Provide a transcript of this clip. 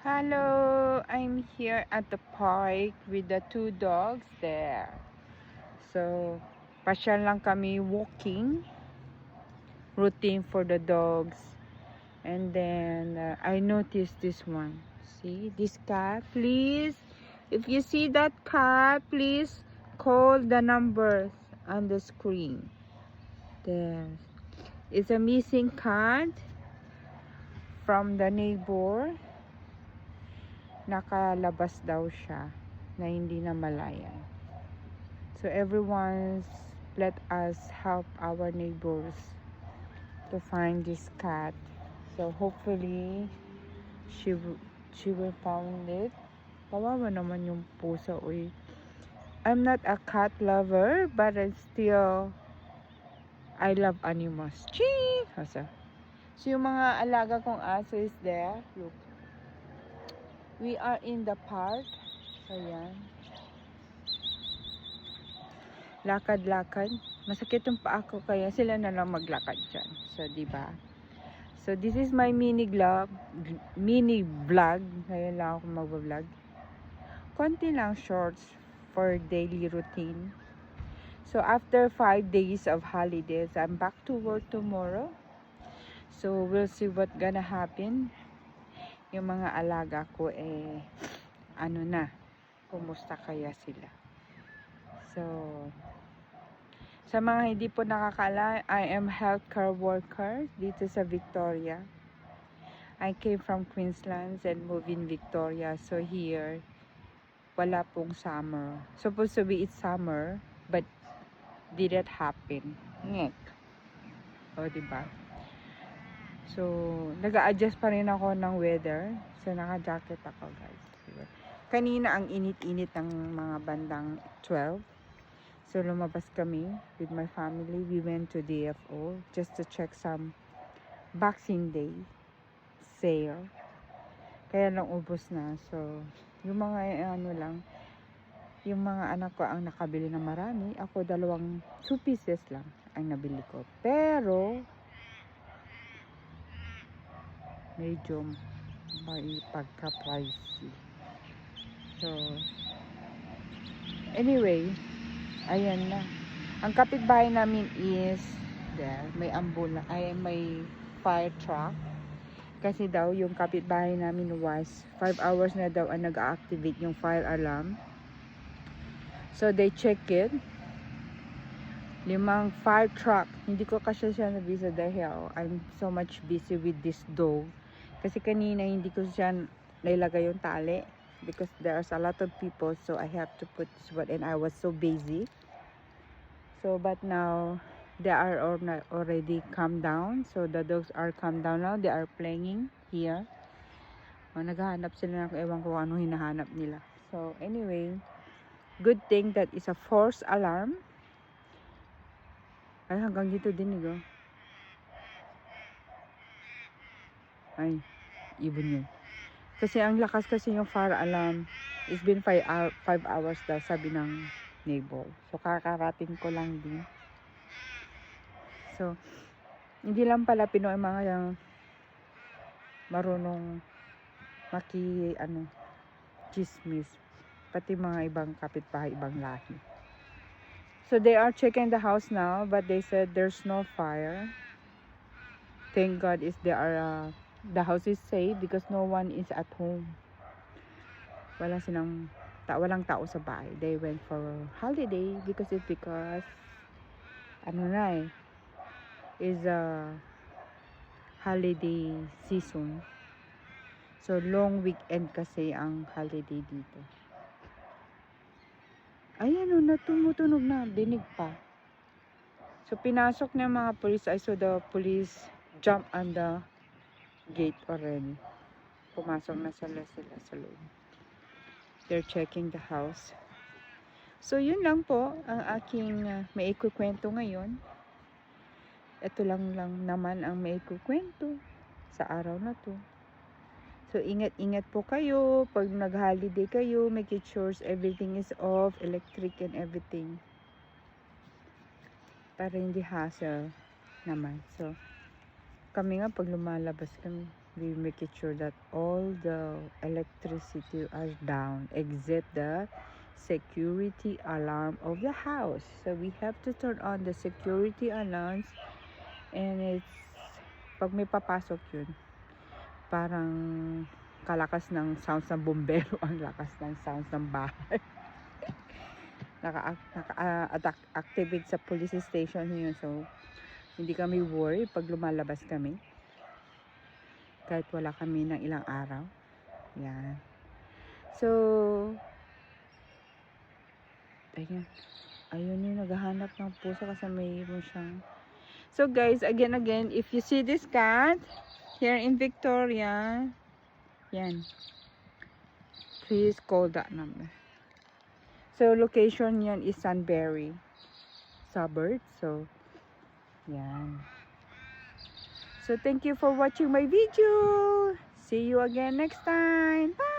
Hello, I'm here at the park with the two dogs there. So, pasyal lang kami walking, routine for the dogs. And then, I noticed this one. See, this cat, please. If you see that cat, please call the numbers on the screen. There. It's a missing cat from the neighbor. Nakalabas daw siya na hindi na malayan. So everyone's let us help our neighbors to find this cat. So hopefully she will found it. Kawawa naman yung pusa, uy. I'm not a cat lover, but I love animals. Chee! So yung mga alaga kong aso is there. Look. We are in the park. So yan. Lakad-lakad. Masakit yung paa ko kaya sila na lang maglakad dyan. So, diba? So, this is my mini vlog. Ngayon lang ako mag-vlog. Konti lang shorts for daily routine. So, after 5 days of holidays, I'm back to work tomorrow. So, we'll see what gonna happen. Yung mga alaga ko kumusta kaya sila. So, sa mga hindi po nakakala, I am healthcare worker dito sa Victoria. I came from Queensland and moved in Victoria. So here, wala pong summer. Supposed to be it's summer, but didn't happen. Ngek. O, diba? So, nag-a-adjust pa rin ako ng weather. So, naka-jacket ako, guys. Diba? Kanina, ang init-init ng mga bandang 12. So, lumabas kami with my family. We went to DFO just to check some Boxing Day sale. Kaya lang ubos na. So, yung mga yung mga anak ko ang nakabili ng marami. Ako 2 pieces lang ang nabili ko. Pero, medyo may pagka-pricey. So, anyway, ayan na. Ang kapitbahay namin is there. May may fire truck. Kasi daw yung kapitbahay namin was 5 hours na daw ang nag-activate yung fire alarm. So they check it. 5 fire truck. Hindi ko kasi siya nabisa dahil I'm so much busy with this dog. Kasi kanina hindi ko siya nailagay yung tali. Because there's a lot of people, so I have to put this one, and I was so busy. So, but now, they are already calmed down. So, the dogs are calmed down now. They are playing here. Naghahanap sila ng ewan ko ano hinahanap nila. So, anyway, good thing that is a false alarm. Ay, hanggang dito din ito. Ay, ibon yun. Kasi ang lakas kasi yung fire alarm. It's been 5 hours daw, sabi ng neighbor. So, kakarating ko lang din. So, hindi lang pala Pinoy mga yung marunong chismis. Pati mga ibang kapitbahay, ibang lahi. So, they are checking the house now, but they said there's no fire. Thank God the house is safe because no one is at home. Walang tao sa bahay. They went for holiday because is a holiday season. So long weekend kasi ang holiday dito. Ayan tumutunog na, dinig pa. So pinasok na mga police. I saw the police jump on the gate already. Pumasok na sila sa loob. They're checking the house. So, yun lang po ang aking may ikukwento ngayon. Ito lang naman ang may ikukwento sa araw na to. So, ingat-ingat po kayo. Pag nag-holiday kayo, make sure everything is off, electric and everything. Para hindi hassle naman. So, kami nga pag lumalabas kami, We make it sure that all the electricity are down except the security alarm of the house. So we have to turn on the security alarms, and it's pag may papasok yun, parang kalakas ng sounds ng bumbero ang lakas ng sounds ng bahay. Naka-activate sa police station yun, so hindi kami worry pag lumalabas kami kahit wala kami ng ilang araw. Yan. So, ayun yung naghahanap ng puso kasi mayroon siyang. So guys, again, if you see this cat here in Victoria, yan, please call that number. So location yan is Sunbury suburb. So yan. So thank you for watching my video. See you again next time. Bye.